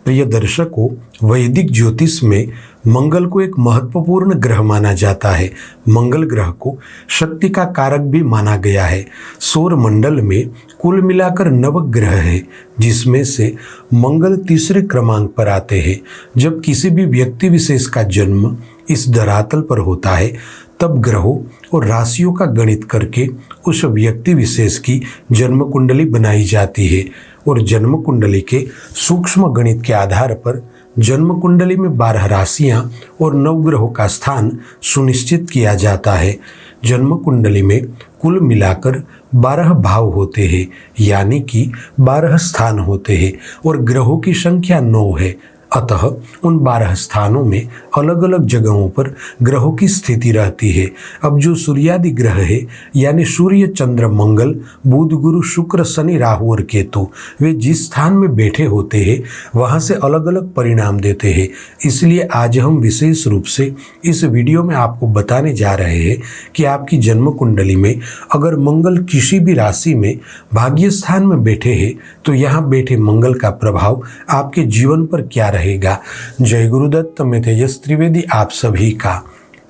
प्रिय दर्शकों, वैदिक ज्योतिष में मंगल को एक महत्वपूर्ण ग्रह माना जाता है। मंगल ग्रह को शक्ति का कारक भी माना गया है। सौर मंडल में कुल मिलाकर 9 ग्रह है, जिसमें से मंगल तीसरे क्रमांक पर आते हैं। जब किसी भी व्यक्ति विशेष का जन्म इस धरातल पर होता है, तब ग्रहों और राशियों का गणित करके उस व्यक्ति विशेष की जन्म कुंडली बनाई जाती है और जन्म कुंडली के सूक्ष्म गणित के आधार पर जन्म कुंडली में 12 राशियां और 9 ग्रहों का स्थान सुनिश्चित किया जाता है। जन्म कुंडली में कुल मिलाकर 12 भाव होते हैं, यानी कि 12 स्थान होते हैं और ग्रहों की संख्या 9 है। अतः उन 12 स्थानों में अलग अलग जगहों पर ग्रहों की स्थिति रहती है। अब जो सूर्यादि ग्रह है, यानी सूर्य, चंद्र, मंगल, बुध, गुरु, शुक्र, शनि, राहु और केतु, वे जिस स्थान में बैठे होते हैं वहां से अलग अलग परिणाम देते हैं। इसलिए आज हम विशेष रूप से इस वीडियो में आपको बताने जा रहे हैं कि आपकी जन्म कुंडली में अगर मंगल किसी भी राशि में भाग्य स्थान में बैठे हैं तो यहाँ बैठे मंगल का प्रभाव आपके जीवन पर क्या रहेगा। जय गुरुदत्त, मैं तेजस त्रिवेदी आप सभी का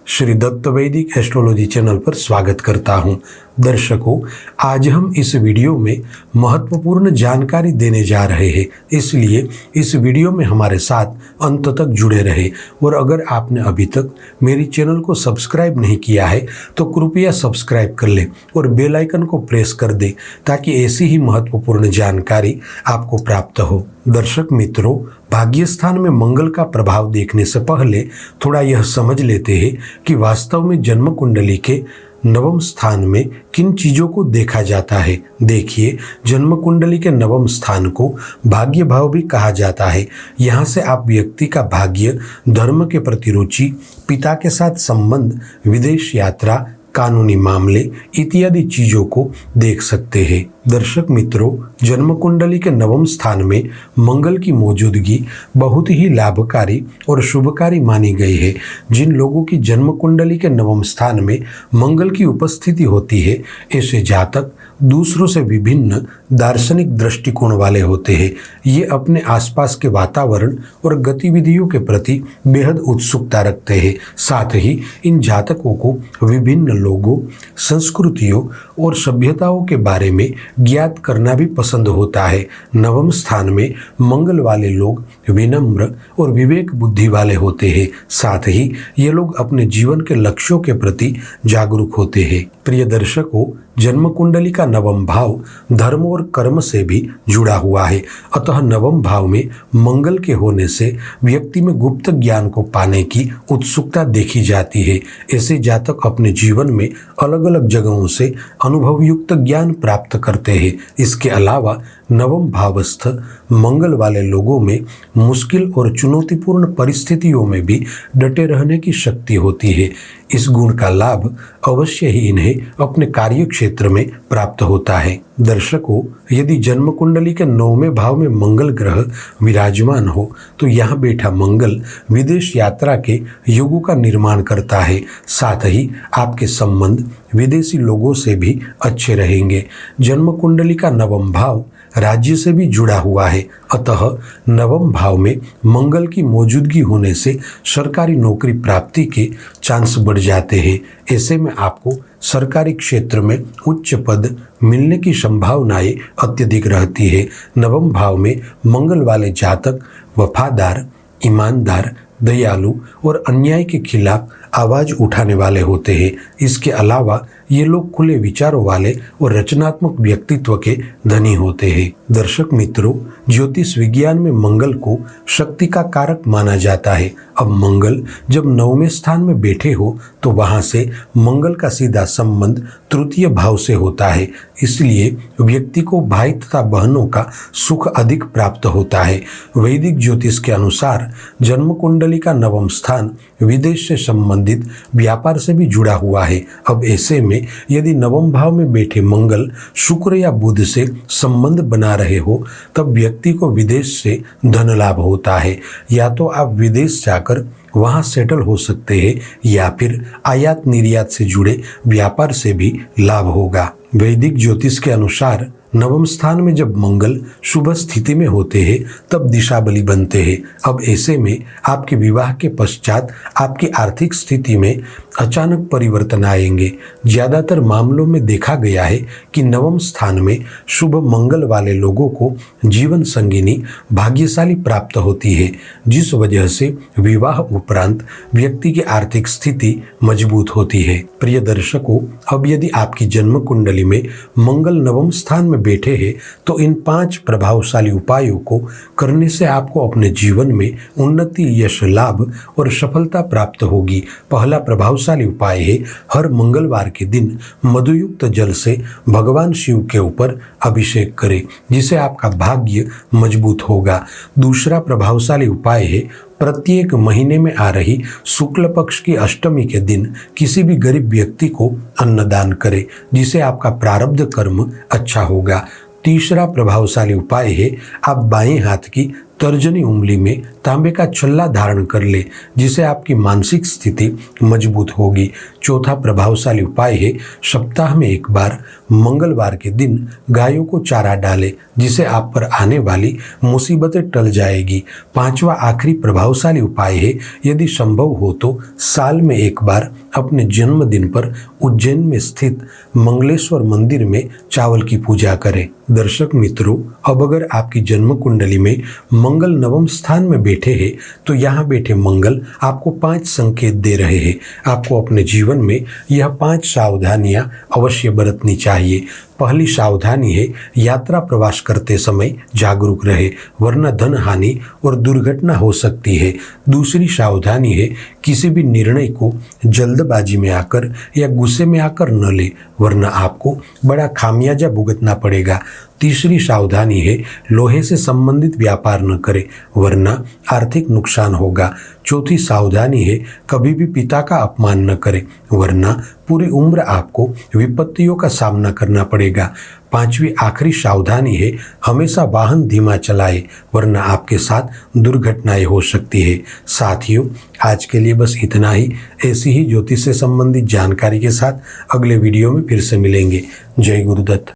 श्री दत्त वैदिक एस्ट्रोलॉजी चैनल पर स्वागत करता हूं। दर्शकों, आज हम इस वीडियो में महत्वपूर्ण जानकारी देने जा रहे हैं, इसलिए इस वीडियो में हमारे साथ अंत तक जुड़े रहे। और अगर आपने अभी तक मेरी चैनल को सब्सक्राइब नहीं किया है तो कृपया सब्सक्राइब कर लें और बेल आइकन को प्रेस कर दें, ताकि ऐसी ही महत्वपूर्ण जानकारी आपको प्राप्त हो। दर्शक मित्रों, भाग्य स्थान में मंगल का प्रभाव देखने से पहले थोड़ा यह समझ लेते हैं कि वास्तव में जन्म कुंडली के 9वें स्थान में किन चीजों को देखा जाता है। देखिए, जन्म कुंडली के 9वें स्थान को भाग्य भाव भी कहा जाता है। यहाँ से आप व्यक्ति का भाग्य, धर्म के प्रति रुचि, पिता के साथ संबंध, विदेश यात्रा, कानूनी मामले इत्यादि चीजों को देख सकते हैं। दर्शक मित्रों, जन्म कुंडली के 9वें स्थान में मंगल की मौजूदगी बहुत ही लाभकारी और शुभकारी मानी गई है। जिन लोगों की जन्म कुंडली के 9वें स्थान में मंगल की उपस्थिति होती है, ऐसे जातक दूसरों से विभिन्न दार्शनिक दृष्टिकोण वाले होते हैं। ये अपने आसपास के वातावरण और गतिविधियों के प्रति बेहद उत्सुकता रखते हैं। साथ ही इन जातकों को विभिन्न लोगों, संस्कृतियों और सभ्यताओं के बारे में ज्ञात करना भी पसंद होता है। 9वें स्थान में मंगल वाले लोग विनम्र और विवेक बुद्धि वाले होते हैं। साथ ही ये लोग अपने जीवन के लक्ष्यों के प्रति जागरूक होते हैं। प्रिय दर्शकों, जन्म कुंडली का 9वां भाव धर्म और कर्म से भी जुड़ा हुआ है। अतः 9वें भाव में मंगल के होने से व्यक्ति में गुप्त ज्ञान को पाने की उत्सुकता देखी जाती है। ऐसे जातक अपने जीवन में अलग अलग जगहों से अनुभवयुक्त ज्ञान प्राप्त करते हैं। इसके अलावा 9वें भावस्थ मंगल वाले लोगों में मुश्किल और चुनौतीपूर्ण परिस्थितियों में भी डटे रहने की शक्ति होती है। इस गुण का लाभ अवश्य ही इन्हें अपने कार्य क्षेत्र में प्राप्त होता है। दर्शकों, यदि जन्म कुंडली के 9वें भाव में मंगल ग्रह विराजमान हो तो यहाँ बैठा मंगल विदेश यात्रा के योगों का निर्माण करता है। साथ ही आपके संबंध विदेशी लोगों से भी अच्छे रहेंगे। जन्म कुंडली का 9वां भाव राज्य से भी जुड़ा हुआ है। अतः 9वें भाव में मंगल की मौजूदगी होने से सरकारी नौकरी प्राप्ति के चांस बढ़ जाते हैं। ऐसे में आपको सरकारी क्षेत्र में उच्च पद मिलने की संभावनाएं अत्यधिक रहती है। 9वें भाव में मंगल वाले जातक वफादार, ईमानदार, दयालु और अन्याय के खिलाफ आवाज उठाने वाले होते हैं। इसके अलावा ये लोग खुले विचारों वाले और रचनात्मक व्यक्तित्व के धनी होते हैं। दर्शक मित्रों, ज्योतिष विज्ञान में मंगल को शक्ति का कारक माना जाता है। अब मंगल जब 9वें स्थान में बैठे हो तो वहां से मंगल का सीधा संबंध तृतीय भाव से होता है। इसलिए व्यक्ति को भाई तथा बहनों का सुख अधिक प्राप्त होता है। वैदिक ज्योतिष के अनुसार जन्म कुंडली का 9वां स्थान विदेश से संबंधित व्यापार से भी जुड़ा हुआ है। अब ऐसे में यदि 9वें भाव में बैठे मंगल शुक्र या बुध से संबंध बना रहे हो, तब व्यक्ति को विदेश से धन लाभ होता है। या तो आप विदेश जाकर वहां सेटल हो सकते हैं या फिर आयात निर्यात से जुड़े व्यापार से भी लाभ होगा। वैदिक ज्योतिष के अनुसार नवम स्थान में जब मंगल शुभ स्थिति में होते हैं तब दिशा बली बनते हैं। अब ऐसे में आपके विवाह के पश्चात आपकी आर्थिक स्थिति में अचानक परिवर्तन आएंगे। ज़्यादातर मामलों में देखा गया है कि नवम स्थान में शुभ मंगल वाले लोगों को जीवन संगिनी भाग्यशाली प्राप्त होती है, जिस वजह से विवाह उपरांत व्यक्ति की आर्थिक स्थिति मजबूत होती है। प्रिय दर्शकों, अब यदि आपकी जन्म कुंडली में मंगल नवम स्थान में बैठे हैं तो इन 5 प्रभावशाली उपायों को करने से आपको अपने जीवन में उन्नति, यश, लाभ और सफलता प्राप्त होगी। पहला प्रभावशाली उपाय है हर मंगलवार के दिन मधुयुक्त जल से भगवान शिव के ऊपर अभिषेक करें, जिससे आपका भाग्य मजबूत होगा। दूसरा प्रभावशाली उपाय है प्रत्येक महीने में आ रही शुक्ल पक्ष की अष्टमी के दिन किसी भी गरीब व्यक्ति को अन्नदान करें, जिससे आपका प्रारब्ध कर्म अच्छा होगा। तीसरा प्रभावशाली उपाय है आप बाएं हाथ की तर्जनी उंगली में तांबे का छल्ला धारण कर ले, जिससे आपकी मानसिक स्थिति मजबूत होगी। चौथा प्रभावशाली उपाय है सप्ताह में एक बार मंगलवार के दिन गायों को चारा डालें, जिससे आप पर आने वाली मुसीबतें टल जाएगी। पांचवा आखिरी प्रभावशाली उपाय है यदि संभव हो तो साल में एक बार अपने जन्मदिन पर उज्जैन में स्थित मंगलेश्वर मंदिर में चावल की पूजा करें। दर्शक मित्रों, अब अगर आपकी जन्म कुंडली में मंगल नवम स्थान में बैठे हैं तो यहाँ बैठे मंगल आपको 5 संकेत दे रहे हैं। आपको अपने जीवन में यह 5 सावधानियां अवश्य बरतनी चाहिए। पहली सावधानी है यात्रा प्रवास करते समय जागरूक रहे, वरना धन हानि और दुर्घटना हो सकती है। दूसरी सावधानी है किसी भी निर्णय को जल्दबाजी में आकर या गुस्से में आकर न ले, वरना आपको बड़ा खामियाजा भुगतना पड़ेगा। तीसरी सावधानी है लोहे से संबंधित व्यापार न करें, वरना आर्थिक नुकसान होगा। चौथी सावधानी है कभी भी पिता का अपमान न करें, वरना पूरी उम्र आपको विपत्तियों का सामना करना पड़ेगा। पांचवी आखिरी सावधानी है हमेशा वाहन धीमा चलाएं, वरना आपके साथ दुर्घटनाएं हो सकती है। साथियों, आज के लिए बस इतना ही। ऐसी ही ज्योतिष से संबंधित जानकारी के साथ अगले वीडियो में फिर से मिलेंगे। जय गुरुदत्त।